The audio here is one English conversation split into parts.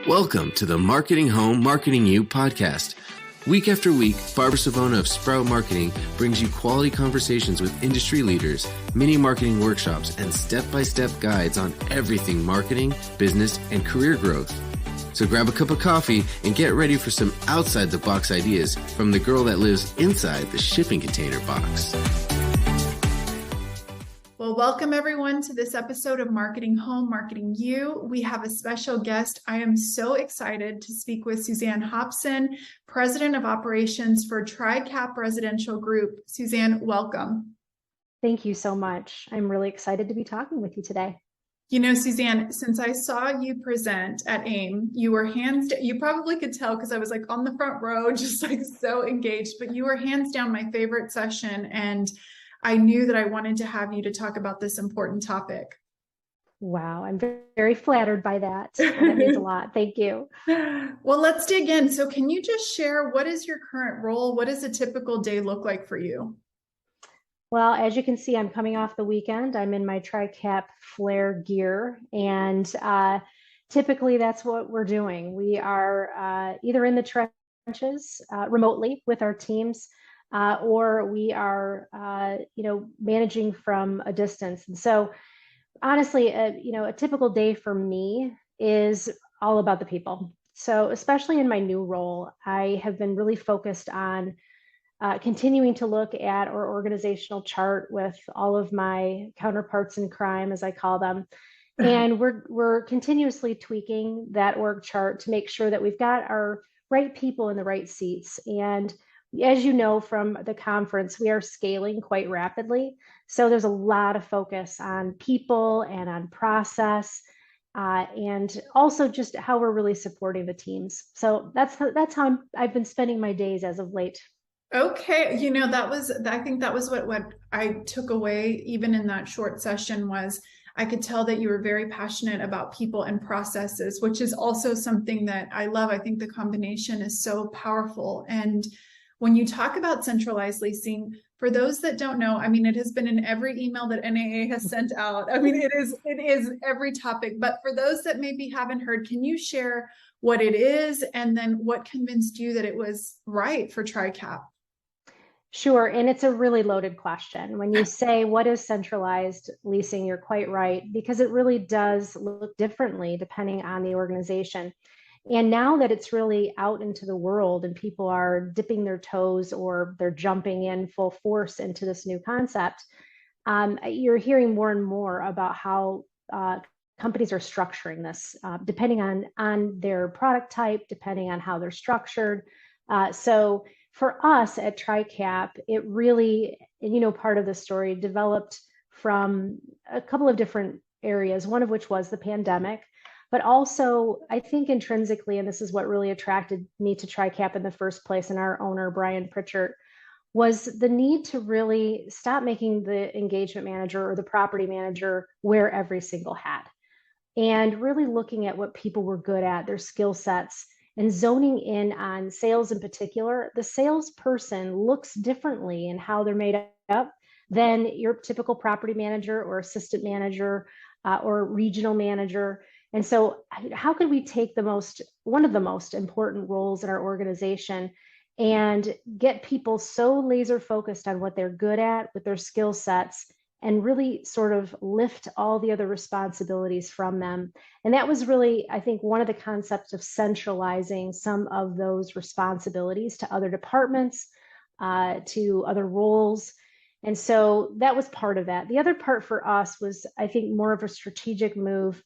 Welcome to the Marketing Home, Marketing You podcast. Week after week, Barbara Savona of Sprout Marketing brings you quality conversations with industry leaders, mini marketing workshops, and step-by-step guides on everything marketing, business, and career growth. So grab a cup of coffee and get ready for some outside-the-box ideas from the girl that lives inside the shipping container box. Well, welcome everyone to this episode of Marketing Home, Marketing You. We have a special guest. I am so excited to speak with Suzanne Hobson, President of Operations for Tricap Residential Group. Suzanne, welcome. Thank you so much. I'm really excited to be talking with you today. You know, Suzanne, since I saw you present at AIM, you were you probably could tell because I was like on the front row, just like so engaged, but you were hands down my favorite session. And I knew that I wanted to have you to talk about this important topic. Wow, I'm very flattered by that. That means a lot. Thank you. Well, let's dig in. So can you just share, what is your current role? What does a typical day look like for you? Well, as you can see, I'm coming off the weekend. I'm in my Tricap flare gear, and typically that's what we're doing. We are either in the trenches remotely with our teams, or we are, managing from a distance. And so honestly, a typical day for me is all about the people. So especially in my new role, I have been really focused on continuing to look at our organizational chart with all of my counterparts in crime, as I call them. And we're continuously tweaking that org chart to make sure that we've got our right people in the right seats. And as you know from the conference, we are scaling quite rapidly. So there's a lot of focus on people and on process, and also just how we're really supporting the teams. So that's how I've been spending my days as of late. Okay. I think that was what I took away even in that short session was I could tell that you were very passionate about people and processes, which is also something that I love. I think the combination is so powerful. And when you talk about centralized leasing, for those that don't know, I mean, it has been in every email that NAA has sent out. I mean, it is every topic, but for those that maybe haven't heard, can you share what it is and then what convinced you that it was right for Tricap? Sure. And it's a really loaded question. When you say, what is centralized leasing, you're quite right, because it really does look differently depending on the organization. And now that it's really out into the world and people are dipping their toes or they're jumping in full force into this new concept, you're hearing more and more about how companies are structuring this, depending on their product type, depending on how they're structured. So for us at Tricap, it really, part of the story developed from a couple of different areas, one of which was the pandemic. But also, I think intrinsically, and this is what really attracted me to Tricap in the first place, and our owner, Brian Pritchard, was the need to really stop making the engagement manager or the property manager wear every single hat, and really looking at what people were good at, their skill sets, and zoning in on sales in particular. The salesperson looks differently in how they're made up than your typical property manager or assistant manager or regional manager. And so how could we take one of the most important roles in our organization and get people so laser focused on what they're good at with their skill sets and really sort of lift all the other responsibilities from them? And that was really, I think, one of the concepts of centralizing some of those responsibilities to other departments, to other roles. And so that was part of that. The other part for us was, I think, more of a strategic move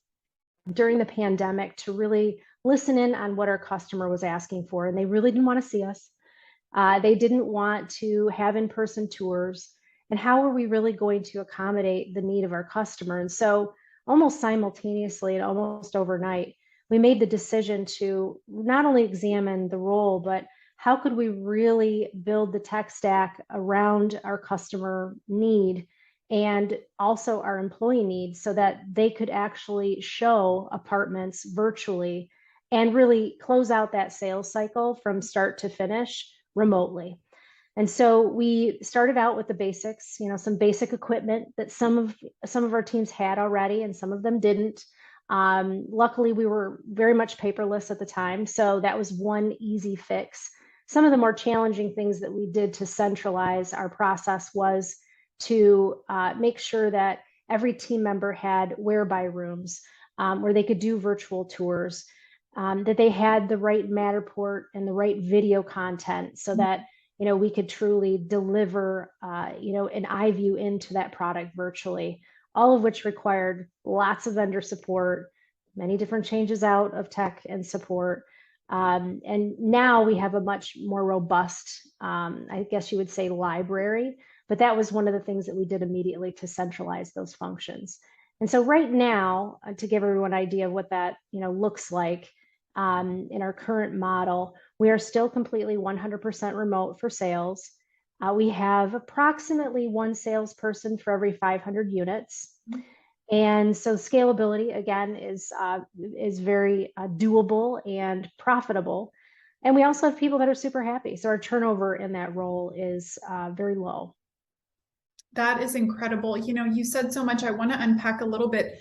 during the pandemic to really listen in on what our customer was asking for. And they really didn't want to see us. They didn't want to have in-person tours. And how are we really going to accommodate the need of our customer? And so almost simultaneously and almost overnight, we made the decision to not only examine the role, but how could we really build the tech stack around our customer need and also our employee needs so that they could actually show apartments virtually and really close out that sales cycle from start to finish remotely. And so we started out with the basics, some basic equipment that some of our teams had already and some of them didn't. Luckily, we were very much paperless at the time, so that was one easy fix. Some of the more challenging things that we did to centralize our process was to make sure that every team member had whereby rooms where they could do virtual tours, that they had the right Matterport and the right video content so that we could truly deliver an eye view into that product virtually, all of which required lots of vendor support, many different changes out of tech and support. And now we have a much more robust, I guess you would say, library. But that was one of the things that we did immediately to centralize those functions. And so right now, to give everyone an idea of what that looks like in our current model, we are still completely 100% remote for sales. We have approximately one salesperson for every 500 units. And so scalability, again, is very doable and profitable. And we also have people that are super happy. So our turnover in that role is very low. That is incredible. You said so much. I want to unpack a little bit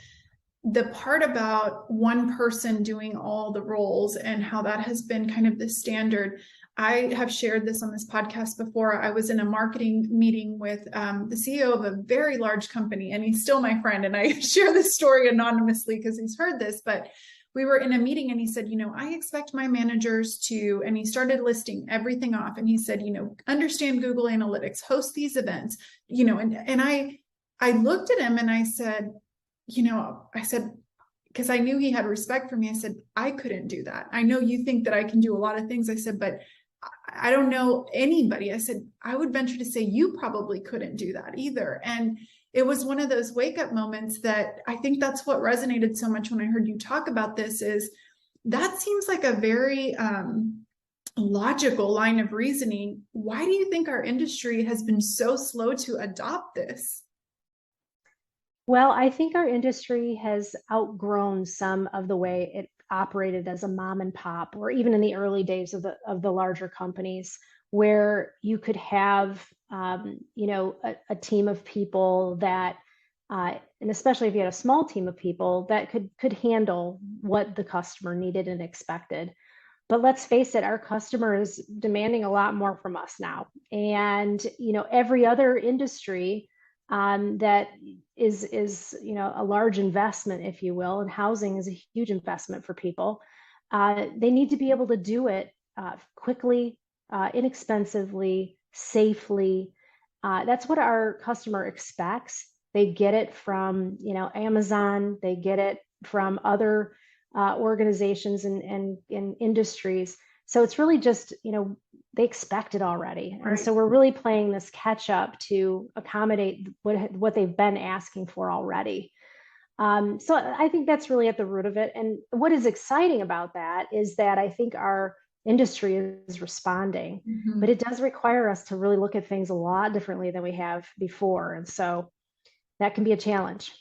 the part about one person doing all the roles and how that has been kind of the standard. I have shared this on this podcast before. I was in a marketing meeting with the CEO of a very large company, and he's still my friend. And I share this story anonymously because he's heard this, but we were in a meeting and he said, I expect my managers to, and he started listing everything off. And he said, understand Google Analytics, host these events, and I looked at him and I said, because I knew he had respect for me, I said, I couldn't do that. I know you think that I can do a lot of things. I said, but I don't know anybody. I said, I would venture to say you probably couldn't do that either. And it was one of those wake up moments that I think that's what resonated so much when I heard you talk about this, is that seems like a very logical line of reasoning. Why do you think our industry has been so slow to adopt this? Well, I think our industry has outgrown some of the way it operated as a mom and pop, or even in the early days of the larger companies, where you could have a team of people that, and especially if you had a small team of people that could handle what the customer needed and expected. But let's face it, our customer is demanding a lot more from us now, and every other industry that is a large investment, if you will, and housing is a huge investment for people. They need to be able to do it quickly, inexpensively, safely. That's what our customer expects. They get it from Amazon. They get it from other organizations and industries. So it's really just they expect it already. Right. And so we're really playing this catch up to accommodate what they've been asking for already. So I think that's really at the root of it. And what is exciting about that is that I think our industry is responding, but it does require us to really look at things a lot differently than we have before. And so that can be a challenge.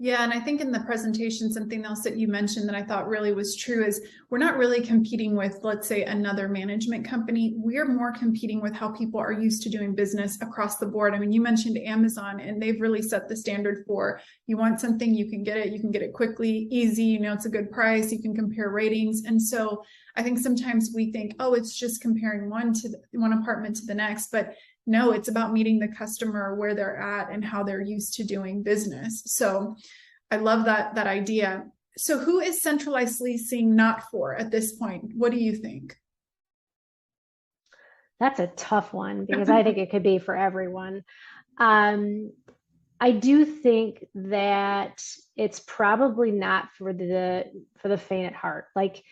Yeah. And I think in the presentation, something else that you mentioned that I thought really was true is we're not really competing with, let's say, another management company. We're more competing with how people are used to doing business across the board. I mean, you mentioned Amazon, and they've really set the standard for, you want something, you can get it quickly, easy, it's a good price, you can compare ratings. And so I think sometimes we think, oh, it's just comparing one apartment to the next, but no, it's about meeting the customer where they're at and how they're used to doing business. So I love that idea. So who is centralized leasing not for at this point? What do you think? That's a tough one, because I think it could be for everyone. I do think that it's probably not for the faint at heart. Like,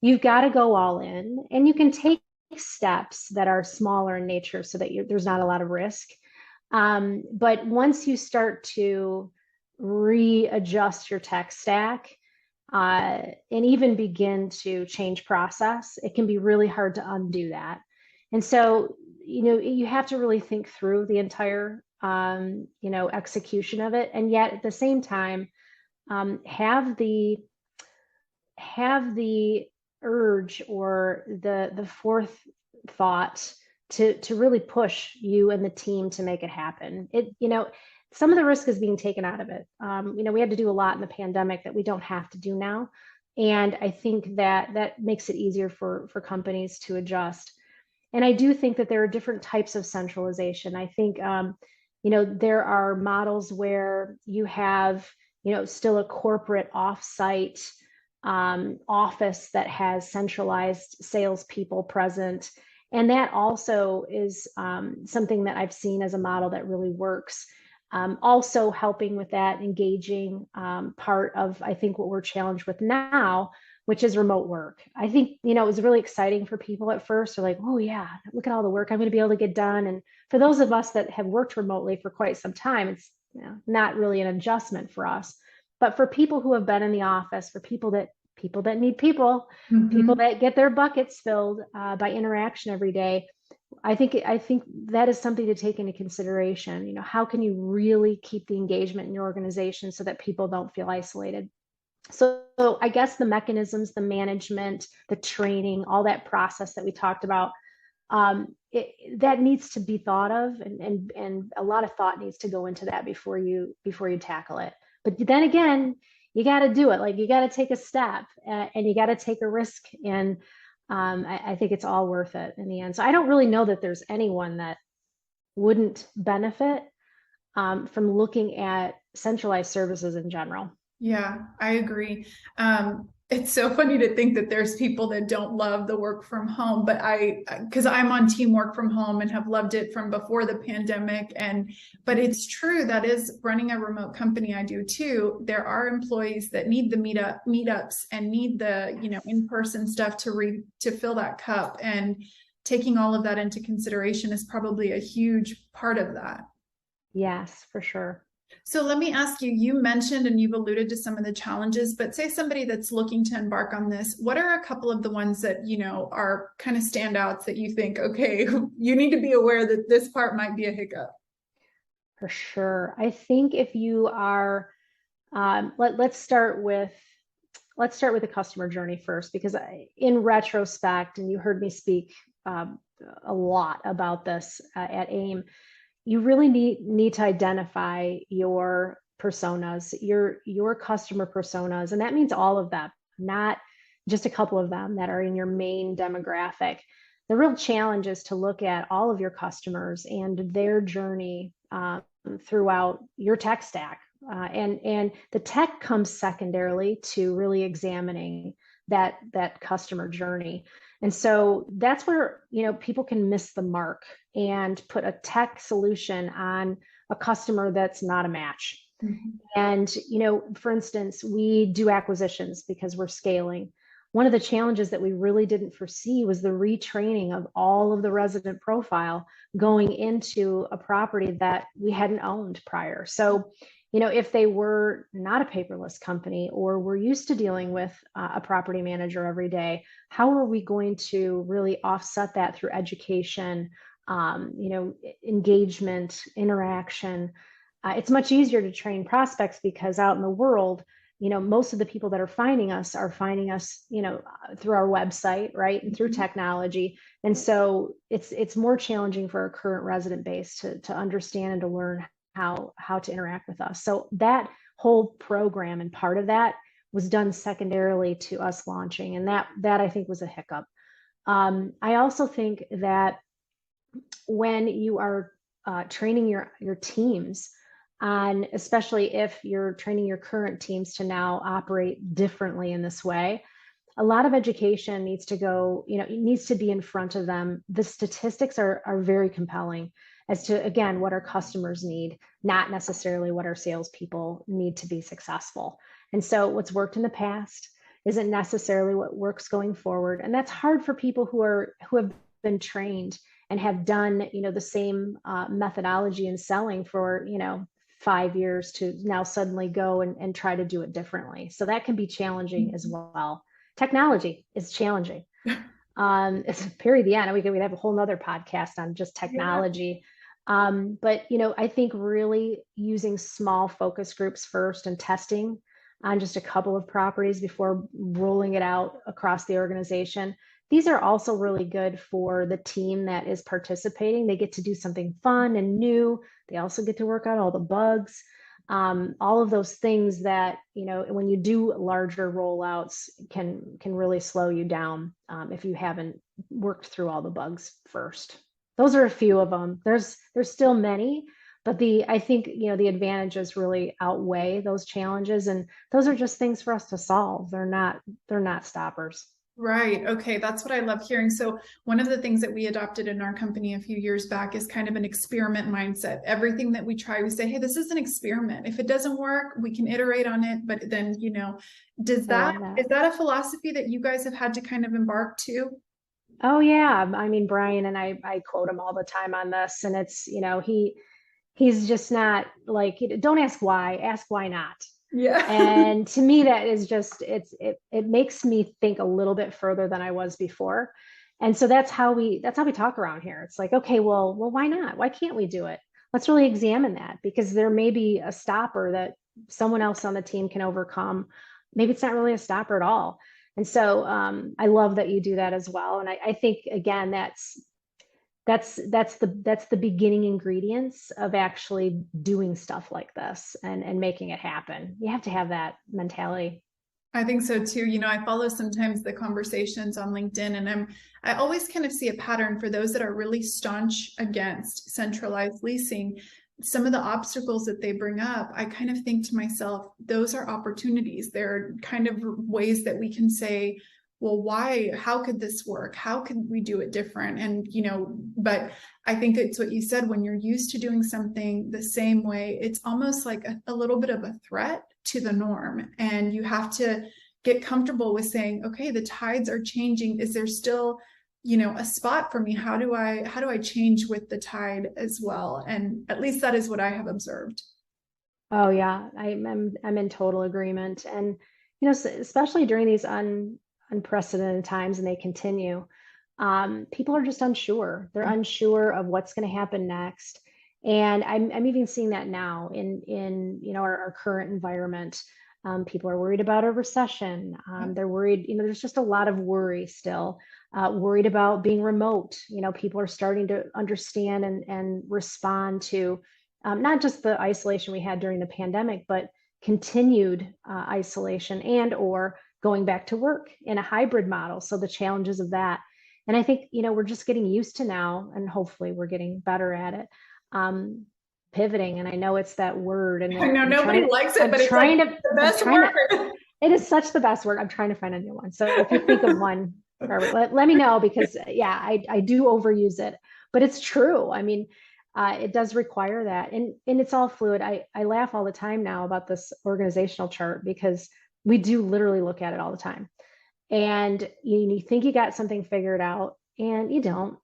you've got to go all in, and you can take steps that are smaller in nature so that there's not a lot of risk. But once you start to readjust your tech stack and even begin to change process, it can be really hard to undo that. And so, you have to really think through the entire, execution of it. And yet at the same time, have the urge or the forethought to really push you and the team to make it happen. some of the risk is being taken out of it. We had to do a lot in the pandemic that we don't have to do now. And I think that makes it easier for companies to adjust. And I do think that there are different types of centralization. I think, there are models where you have, still a corporate offsite office that has centralized salespeople present. And that also is something that I've seen as a model that really works. Also helping with that engaging part of, I think, what we're challenged with now, which is remote work. I think, it was really exciting for people at first. They're like, oh yeah, look at all the work I'm going to be able to get done. And for those of us that have worked remotely for quite some time, it's not really an adjustment for us. But for people who have been in the office, for people that need people, people that get their buckets filled by interaction every day, I think that is something to take into consideration. How can you really keep the engagement in your organization so that people don't feel isolated? So I guess the mechanisms, the management, the training, all that process that we talked about, that needs to be thought of, and a lot of thought needs to go into that before you tackle it. But then again, you got to do it. Like, you got to take a step and you got to take a risk. And I think it's all worth it in the end. So I don't really know that there's anyone that wouldn't benefit from looking at centralized services in general. Yeah, I agree. It's so funny to think that there's people that don't love the work from home, but because I'm on team work from home and have loved it from before the pandemic. But it's true, that is running a remote company. I do too. There are employees that need the meetups and need the, in-person stuff to fill that cup, and taking all of that into consideration is probably a huge part of that. Yes, for sure. So let me ask you, you mentioned and you've alluded to some of the challenges, but say somebody that's looking to embark on this, what are a couple of the ones that, are kind of standouts that you think, okay, you need to be aware that this part might be a hiccup? For sure. I think if you are, let's start with the customer journey first, because in retrospect, and you heard me speak a lot about this at AIM, you really need to identify your personas, your customer personas. And that means all of them, not just a couple of them that are in your main demographic. The real challenge is to look at all of your customers and their journey throughout your tech stack. And the tech comes secondarily to really examining that customer journey. And so that's where, people can miss the mark and put a tech solution on a customer that's not a match. Mm-hmm. And, for instance, we do acquisitions because we're scaling. One of the challenges that we really didn't foresee was the retraining of all of the resident profile going into a property that we hadn't owned prior. So, if they were not a paperless company, or were used to dealing with a property manager every day, how are we going to really offset that through education, engagement, interaction? It's much easier to train prospects because out in the world, most of the people that are finding us through our website, right, and through technology. And so it's more challenging for our current resident base to understand and to learn how to interact with us. So that whole program and part of that was done secondarily to us launching, and that I think was a hiccup. I also think that when you are training your teams on, especially if you're training your current teams to now operate differently in this way, a lot of education needs to go, it needs to be in front of them. The statistics are very compelling as to, again, what our customers need, not necessarily what our salespeople need to be successful. And so what's worked in the past isn't necessarily what works going forward. And that's hard for people who have been trained and have done, the same methodology in selling for, 5 years to now suddenly go and try to do it differently. So that can be challenging as well. Technology is challenging. It's period the end. We could have a whole nother podcast on just technology. Yeah. But, I think really using small focus groups first and testing on just a couple of properties before rolling it out across the organization. These are also really good for the team that is participating. They get to do something fun and new. They also get to work out all the bugs, all of those things that, when you do larger rollouts can really slow you down if you haven't worked through all the bugs first. Those are a few of them. There's still many, but I think, the advantages really outweigh those challenges, and those are just things for us to solve. They're not stoppers. Right. Okay. That's what I love hearing. So one of the things that we adopted in our company a few years back is kind of an experiment mindset. Everything that we try, we say, hey, this is an experiment. If it doesn't work, we can iterate on it. But then, is that a philosophy that you guys have had to kind of embark to? Oh yeah. I mean, Brian and I quote him all the time on this, and it's, he's just not like, don't ask why, ask why not. Yeah. And to me, that is just, it makes me think a little bit further than I was before. And so that's how we talk around here. It's like, okay, well, why not? Why can't we do it? Let's really examine that, because there may be a stopper that someone else on the team can overcome. Maybe it's not really a stopper at all. And so I love that you do that as well. And I think, again, that's the beginning ingredients of actually doing stuff like this and making it happen. You have to have that mentality. I think so too. I follow sometimes the conversations on LinkedIn, and I always kind of see a pattern for those that are really staunch against centralized leasing. Some of the obstacles that they bring up, I kind of think to myself, those are opportunities. They're kind of ways that we can say, well, why, how could this work? How could we do it different? And, but I think it's what you said, when you're used to doing something the same way, it's almost like a little bit of a threat to the norm. And you have to get comfortable with saying, okay, the tides are changing. Is there still, a spot for me? How do I change with the tide as well? And at least that is what I have observed. Oh yeah, I'm in total agreement. And, especially during these unprecedented times, and they continue, people are just unsure. They're unsure of what's going to happen next. And I'm even seeing that now in our current environment. People are worried about a recession. They're worried, there's just a lot of worry still, worried about being remote. People are starting to understand and respond to not just the isolation we had during the pandemic, but continued isolation and or going back to work in a hybrid model. So the challenges of that. And I think, we're just getting used to now, and hopefully we're getting better at it, pivoting. And I know it's that word. And I know nobody likes it, but it's like the best word. It is such the best word. I'm trying to find a new one. So if you think of one, let me know, because yeah, I do overuse it, but it's true. I mean, it does require that. And it's all fluid. I laugh all the time now about this organizational chart, because we do literally look at it all the time. And you think you got something figured out, and you don't.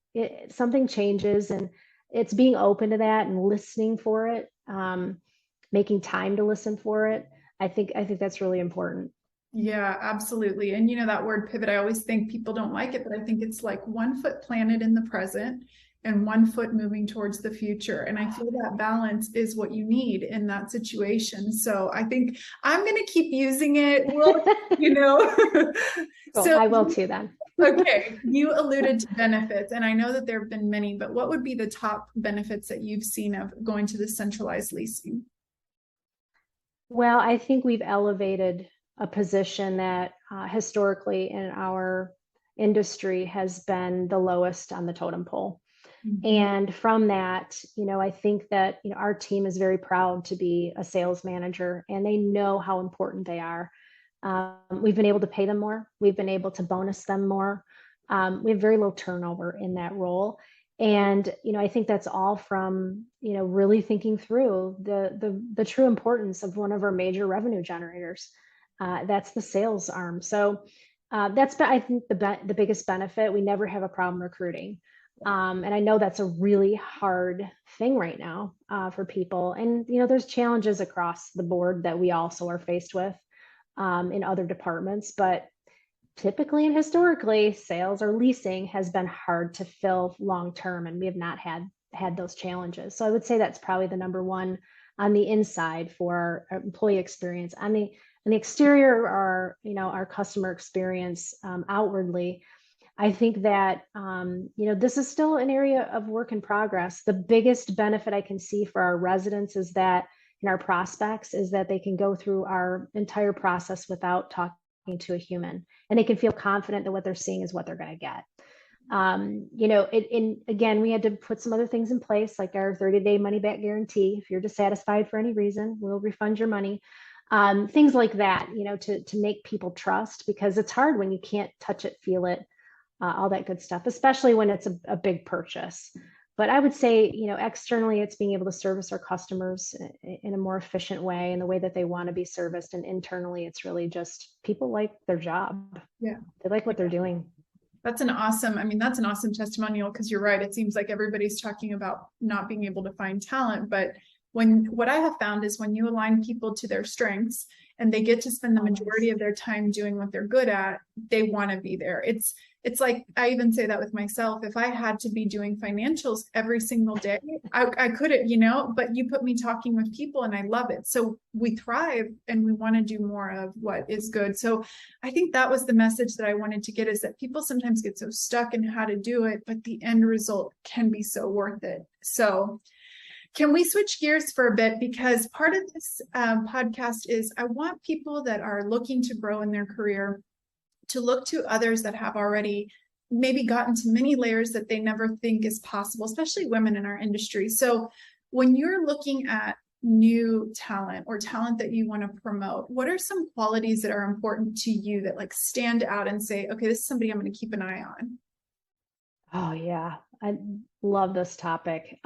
Something changes, and it's being open to that and listening for it, making time to listen for it. I think that's really important. Yeah, absolutely. And that word pivot, I always think people don't like it, but I think it's like 1 foot planted in the present and 1 foot moving towards the future. And I feel that balance is what you need in that situation. So I think I'm going to keep using it. Well, Cool. So I will too then. Okay. You alluded to benefits, and I know that there have been many, but what would be the top benefits that you've seen of going to the centralized leasing? Well, I think we've elevated a position that historically in our industry has been the lowest on the totem pole. Mm-hmm. And from that, I think that, our team is very proud to be a sales manager, and they know how important they are. We've been able to pay them more. We've been able to bonus them more. We have very low turnover in that role. And, I think that's all from, really thinking through the true importance of one of our major revenue generators. That's the sales arm. So that's, I think, the biggest benefit. We never have a problem recruiting. And I know that's a really hard thing right now for people. And, there's challenges across the board that we also are faced with in other departments. But typically and historically, sales or leasing has been hard to fill long term, and we have not had those challenges. So I would say that's probably the number one on the inside for our employee experience. On the exterior, our customer experience outwardly, I think that, this is still an area of work in progress. The biggest benefit I can see for our residents is that, and our prospects, is that they can go through our entire process without talking to a human, and they can feel confident that what they're seeing is what they're going to get. Again, we had to put some other things in place, like our 30-day money back guarantee. If you're dissatisfied for any reason, we'll refund your money. Things like that, to make people trust, because it's hard when you can't touch it, feel it, all that good stuff, especially when it's a big purchase. But I would say, externally, it's being able to service our customers in a more efficient way, in the way that they want to be serviced. And internally, it's really just people like their job. Yeah. They like what they're doing. That's an awesome testimonial, because you're right. It seems like everybody's talking about not being able to find talent, but what I have found is when you align people to their strengths and they get to spend the majority of their time doing what they're good at, they want to be there. It's like, I even say that with myself. If I had to be doing financials every single day, I couldn't, but you put me talking with people and I love it. So we thrive and we want to do more of what is good. So I think that was the message that I wanted to get, is that people sometimes get so stuck in how to do it, but the end result can be so worth it. So can we switch gears for a bit? Because part of this podcast is I want people that are looking to grow in their career to look to others that have already maybe gotten to many layers that they never think is possible, especially women in our industry. So when you're looking at new talent or talent that you want to promote, what are some qualities that are important to you that like stand out and say, okay, this is somebody I'm going to keep an eye on? Oh yeah, I love this topic.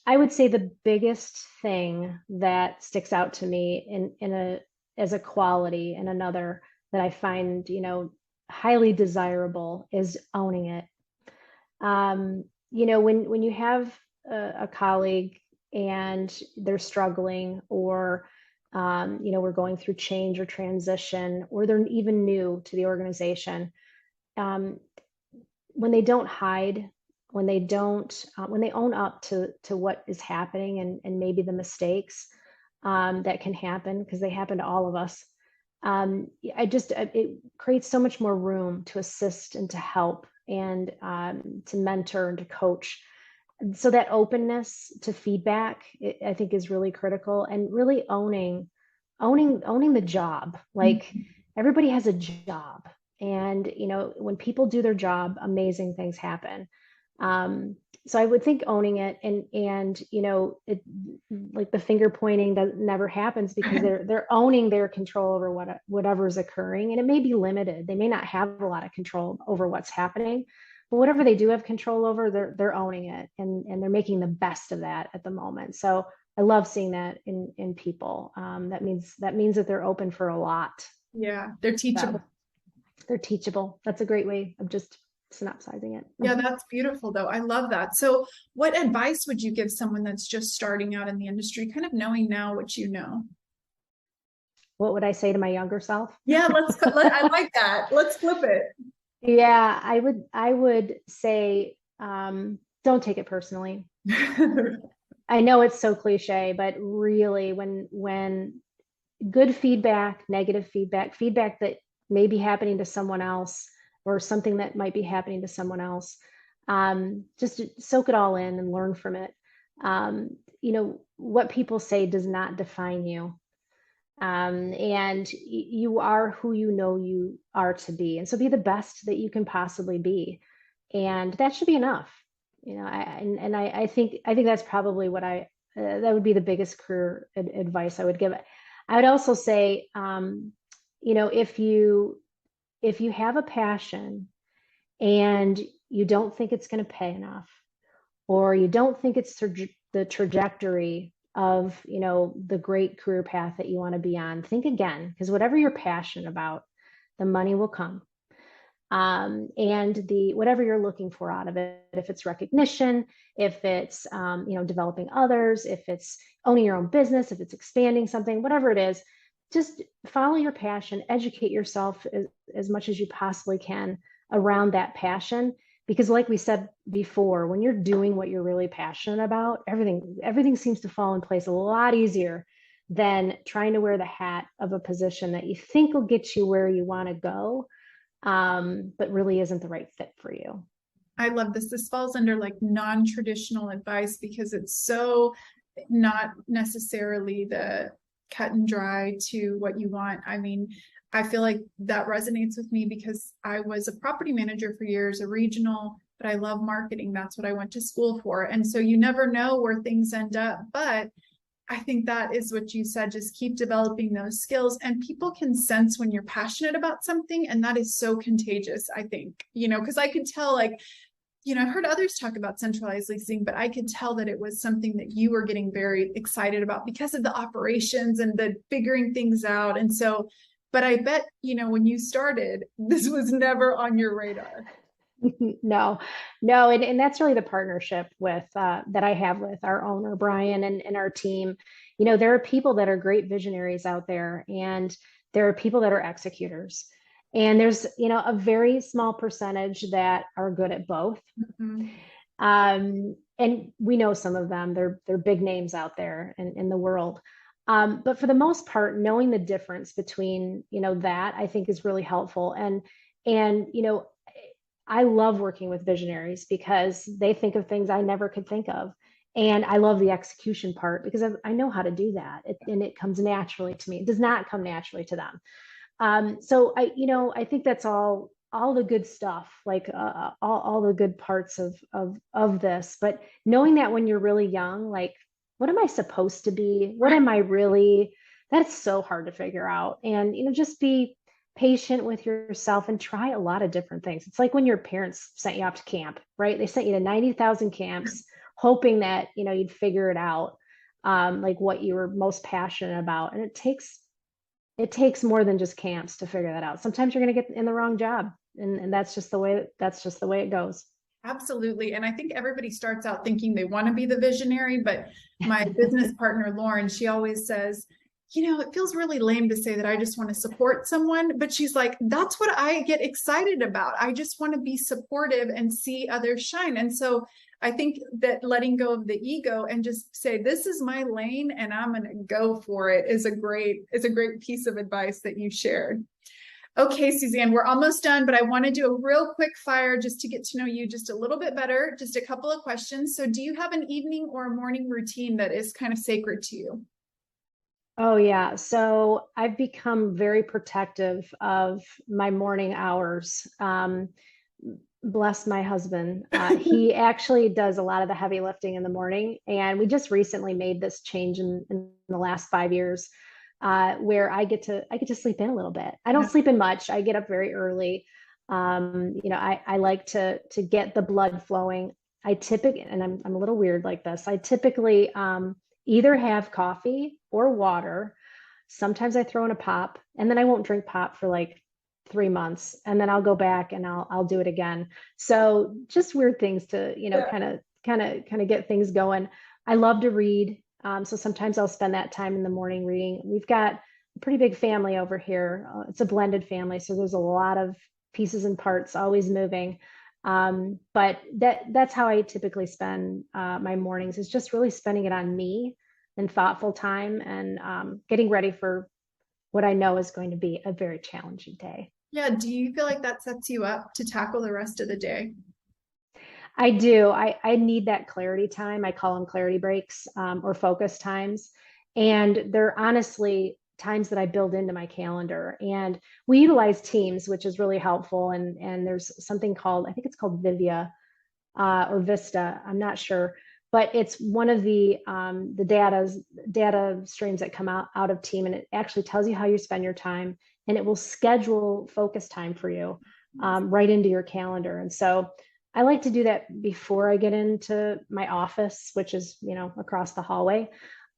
I would say the biggest thing that sticks out to me as a quality, and another that I find, highly desirable, is owning it. When you have a colleague and they're struggling, or we're going through change or transition, or they're even new to the organization, when they don't hide, when they own up to what is happening, and maybe the mistakes that can happen, because they happen to all of us. It creates so much more room to assist and to help, and to mentor and to coach. So that openness to feedback, I think, is really critical, and really owning the job. Like, everybody has a job, and when people do their job, amazing things happen. So I would think owning it, and it, like the finger pointing, that never happens, because they're owning their control over whatever is occurring, and it may be limited. They may not have a lot of control over what's happening, but whatever they do have control over, they're owning it, and they're making the best of that at the moment. So I love seeing that in people. That means that they're open for a lot. Yeah, they're teachable. They're teachable. That's a great way of just synopsizing it. Yeah, that's beautiful though. I love that. So what advice would you give someone that's just starting out in the industry, kind of knowing now what you know? What would I say to my younger self? Yeah, I like that. Let's flip it. Yeah, I would say, don't take it personally. I know it's so cliche, but really, when good feedback, negative feedback that may be happening to someone else, or something that might be happening to someone else, just soak it all in and learn from it. What people say does not define you. And you are who you are to be. And so be the best that you can possibly be. And that should be enough. I think that's probably what that would be the biggest career advice I would give. I would also say, if you have a passion and you don't think it's going to pay enough, or you don't think it's the trajectory of, the great career path that you want to be on, think again, because whatever you're passionate about, the money will come. And whatever you're looking for out of it, if it's recognition, if it's, developing others, if it's owning your own business, if it's expanding something, whatever it is, just follow your passion, educate yourself as much as you possibly can around that passion. Because like we said before, when you're doing what you're really passionate about, everything seems to fall in place a lot easier than trying to wear the hat of a position that you think will get you where you want to go, but really isn't the right fit for you. I love this. This falls under like non-traditional advice because it's so not necessarily the cut and dry to what you want. I mean, I feel like that resonates with me because I was a property manager for years, a regional, but I love marketing. That's what I went to school for. And so you never know where things end up. But I think that is what you said. Just keep developing those skills, and people can sense when you're passionate about something. And that is so contagious, I think, because I could tell, like, I've heard others talk about centralized leasing, but I could tell that it was something that you were getting very excited about because of the operations and the figuring things out. And so, but I bet, when you started, this was never on your radar. No. And that's really the partnership with that I have with our owner, Brian, and our team. There are people that are great visionaries out there, and there are people that are executors. And there's, a very small percentage that are good at both. Mm-hmm. And we know some of them, they're big names out there in the world. But for the most part, knowing the difference between, that I think is really helpful. And I love working with visionaries because they think of things I never could think of. And I love the execution part because I know how to do that. And it comes naturally to me. It does not come naturally to them. So I think that's all the good stuff, like all the good parts of this. But knowing that when you're really young, like, what am I supposed to be? What am I really? That's so hard to figure out. And, just be patient with yourself and try a lot of different things. It's like when your parents sent you off to camp, right? They sent you to 90,000 camps, hoping that, you'd figure it out, like what you were most passionate about. And it takes more than just camps to figure that out. Sometimes you're going to get in the wrong job, and that's just the way it goes. Absolutely. And I think everybody starts out thinking they want to be the visionary, but my business partner, Lauren, she always says, it feels really lame to say that I just want to support someone, but she's like, that's what I get excited about. I just want to be supportive and see others shine. And so I think that letting go of the ego and just say, this is my lane and I'm going to go for it is a great piece of advice that you shared. Okay, Suzanne, we're almost done, but I want to do a real quick fire just to get to know you just a little bit better. Just a couple of questions. So do you have an evening or a morning routine that is kind of sacred to you? Oh, yeah. So I've become very protective of my morning hours. Bless my husband. He actually does a lot of the heavy lifting in the morning. And we just recently made this change in the last 5 years, where I get to sleep in a little bit. I don't sleep in much. I get up very early. I like to get the blood flowing. I typically, and I'm a little weird like this, I typically either have coffee or water. Sometimes I throw in a pop, and then I won't drink pop for like 3 months, and then I'll go back and I'll do it again. So just weird things to, kind of get things going. I love to read. So sometimes I'll spend that time in the morning reading. We've got a pretty big family over here. It's a blended family, so there's a lot of pieces and parts always moving. But that's how I typically spend my mornings, is just really spending it on me and thoughtful time, and getting ready for what I know is going to be a very challenging day. Yeah. Do you feel like that sets you up to tackle the rest of the day? I do. I need that clarity time. I call them clarity breaks, or focus times. And they're honestly times that I build into my calendar. And we utilize Teams, which is really helpful. And there's something called, I think it's called Vivia or Vista. I'm not sure. But it's one of the data streams that come out of Team. And it actually tells you how you spend your time. And it will schedule focus time for you right into your calendar. And so I like to do that before I get into my office, which is, across the hallway.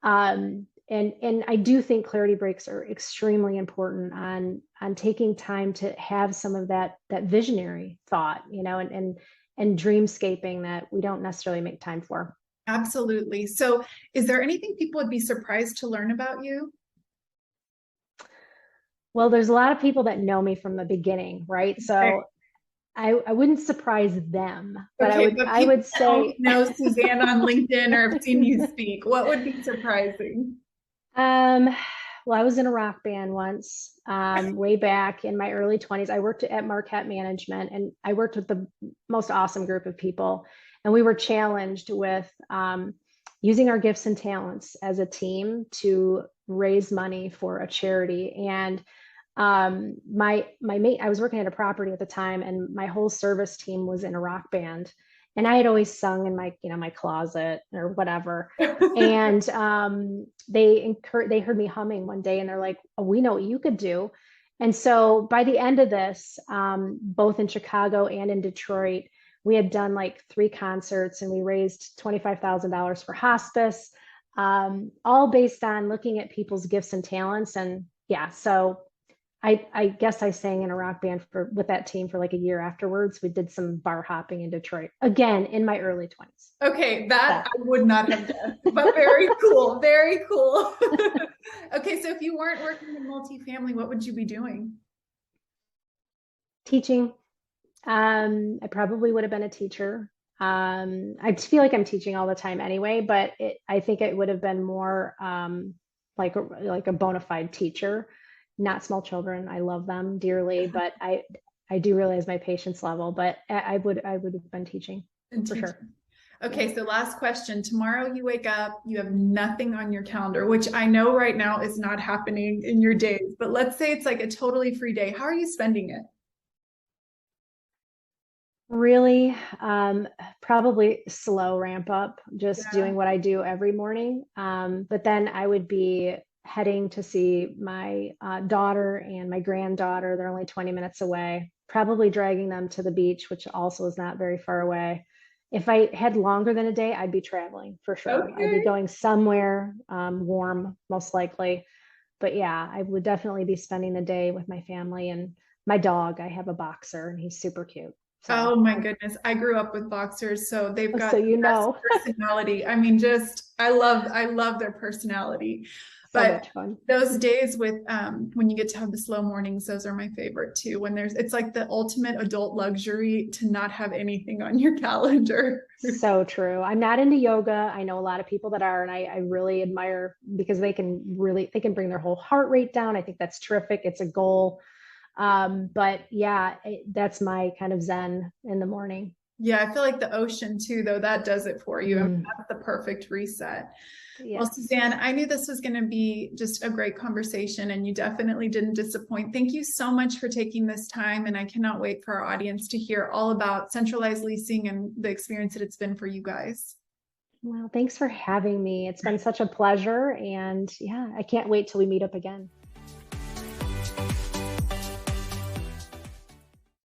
And I do think clarity breaks are extremely important on taking time to have some of that visionary thought, and dreamscaping that we don't necessarily make time for. Absolutely. So is there anything people would be surprised to learn about you? Well, there's a lot of people that know me from the beginning, right? So okay. I wouldn't surprise them, but okay, I would say, know Suzanne on LinkedIn or have seen you speak. What would be surprising? Well, I was in a rock band once, way back in my early 20s. I worked at Marquette Management, and I worked with the most awesome group of people. And we were challenged with using our gifts and talents as a team to raise money for a charity. And my mate, I was working at a property at the time, and my whole service team was in a rock band. And I had always sung in my closet or whatever. And they heard me humming one day, and they're like, "Oh, we know what you could do." And so by the end of this, both in Chicago and in Detroit, we had done like 3 concerts, and we raised $25,000 for hospice, all based on looking at people's gifts and talents. And yeah, so I guess I sang in a rock band with that team for like a year afterwards. We did some bar hopping in Detroit, again, in my early 20s. Okay, that I would not have guessed, but very cool, very cool. Okay, so if you weren't working in multifamily, what would you be doing? Teaching. I probably would have been a teacher. I feel like I'm teaching all the time anyway, but I think it would have been more like a bona fide teacher. Not small children. I love them dearly, but I do realize my patience level, but I would have been teaching for sure. Okay, so last question. Tomorrow you wake up, you have nothing on your calendar, which I know right now is not happening in your days, but let's say it's like a totally free day. How are you spending it? Really, probably slow ramp up, just doing what I do every morning. But then I would be heading to see my daughter and my granddaughter. They're only 20 minutes away, probably dragging them to the beach, which also is not very far away. If I had longer than a day, I'd be traveling for sure. Okay. I'd be going somewhere warm, most likely. But yeah, I would definitely be spending the day with my family and my dog. I have a boxer, and he's super cute. So, oh my goodness. I grew up with boxers, so they've got so personality. I mean, I love their personality. But much fun. Those days with when you get to have the slow mornings, those are my favorite too. When it's like the ultimate adult luxury to not have anything on your calendar. So true. I'm not into yoga. I know a lot of people that are, and I really admire, because they can bring their whole heart rate down. I think that's terrific. It's a goal. But yeah, that's my kind of zen in the morning. Yeah, I feel like the ocean too, though, that does it for you. I mean, that's the perfect reset. Yeah. Well, Suzanne, I knew this was going to be just a great conversation, and you definitely didn't disappoint. Thank you so much for taking this time, and I cannot wait for our audience to hear all about centralized leasing and the experience that it's been for you guys. Well, thanks for having me. It's been such a pleasure, and yeah, I can't wait till we meet up again.